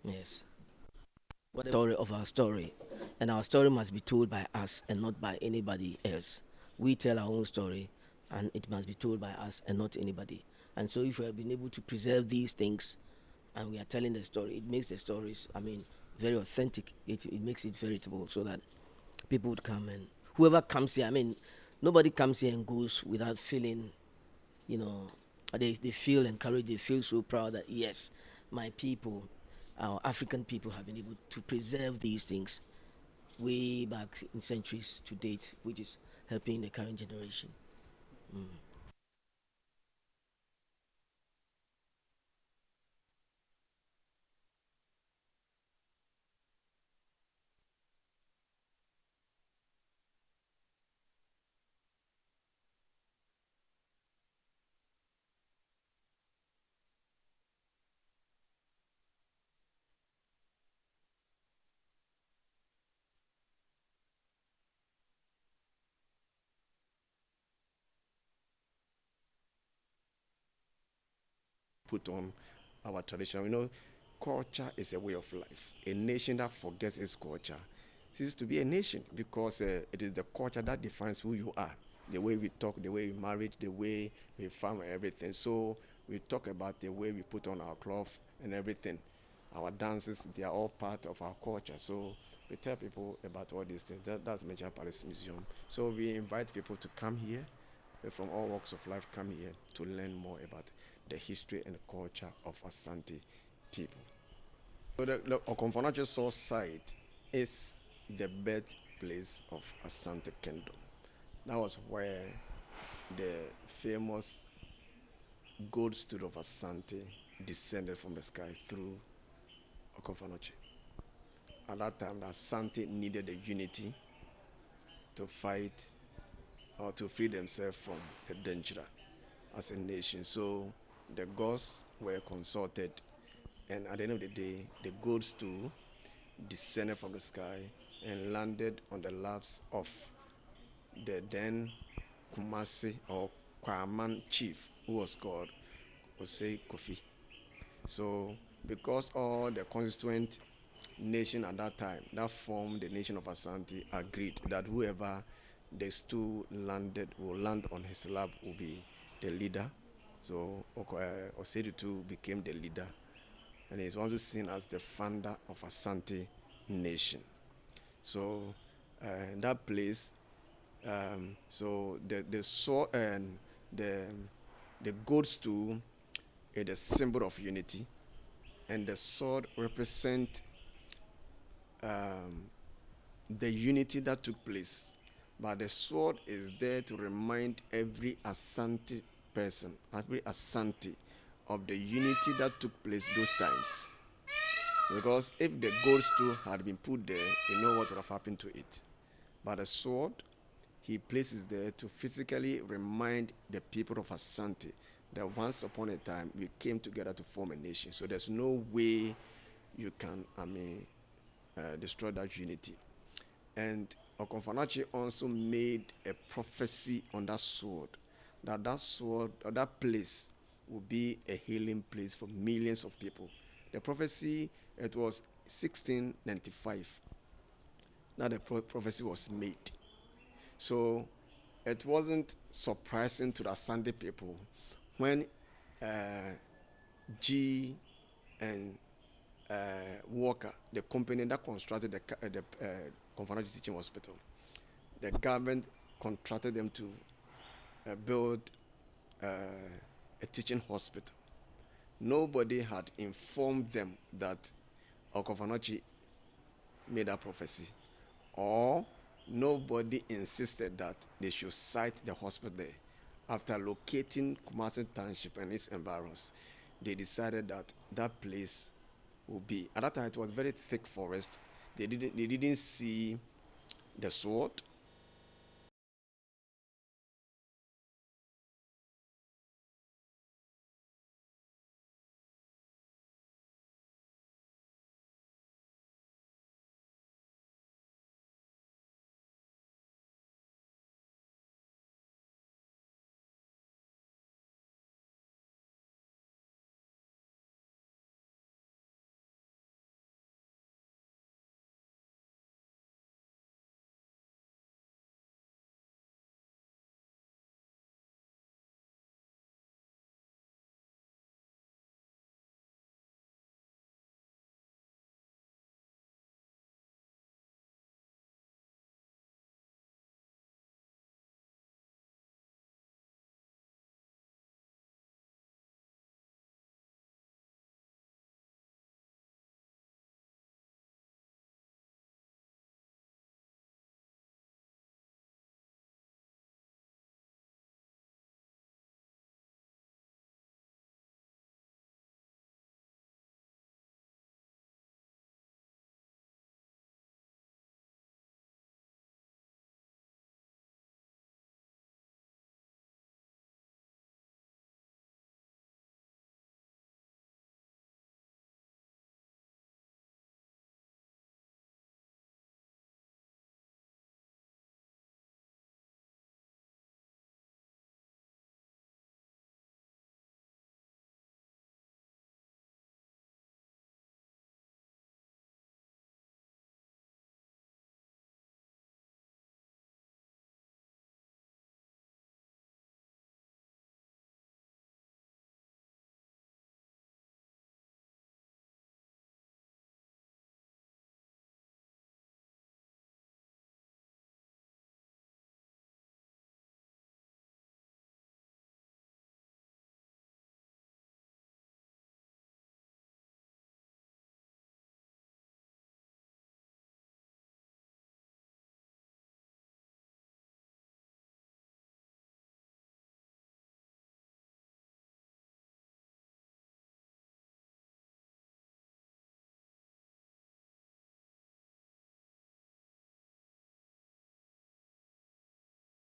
Yes. What the story of our story, and our story must be told by us and not by anybody else. We tell our own story, and it must be told by us and not anybody. And so, if we have been able to preserve these things, and we are telling the story, it makes the stories, I mean, very authentic. It makes it veritable, so that people would come, and whoever comes here, I mean, nobody comes here and goes without feeling, you know, they feel encouraged, they feel so proud that yes, my people, our African people have been able to preserve these things way back in centuries to date, which is helping the current generation. Mm. Put on our tradition. Culture is a way of life. A nation that forgets its culture ceases to be a nation because it is the culture that defines who you are. The way we talk, the way we marry, the way we farm, and everything. So we talk about the way we put on our cloth and everything. Our dances, they are all part of our culture. So we tell people about all these things. That's Major Palace Museum. So we invite people to come here from all walks of life come here to learn more about the history and culture of Asante people. So the Okomfonacho Source site is the birthplace of Asante Kingdom. That was where the famous gold stood of Asante descended from the sky through Okomfonache. At that time, the Asante needed a unity to fight or to free themselves from the danger as a nation. So the gods were consulted, and at the end of the day, the gold stool descended from the sky and landed on the laps of the then Kumasi or Kwaman chief, who was called Osei Kofi. So, because all the constituent nation at that time that formed the nation of Asante agreed that whoever the stool landed will land on his lap will be the leader. So Osei became the leader, and he's also seen as the founder of Asante Nation. So that place, so the sword and the gold stool is a symbol of unity, and the sword represent um, the unity that took place. But the sword is there to remind every Asante person, every Asante, of the unity that took place those times. Because if the gold stool had been put there, you know what would have happened to it. But the sword, he places there to physically remind the people of Asante that once upon a time we came together to form a nation. So there's no way you can, destroy that unity. And Okonfanachi also made a prophecy on that sword, that sword or that place will be a healing place for millions of people. The prophecy, it was 1695 that the prophecy was made. So it wasn't surprising to the Sunday people when uh, G and Walker, the company that constructed the Confederate Teaching Hospital, the government contracted them to build uh, a teaching hospital. Nobody had informed them that Okofanochi made a prophecy, or nobody insisted that they should site the hospital there. After locating Kumasi Township and its environs, they decided that that place would be. At that time, it was very thick forest. They didn't see the sword.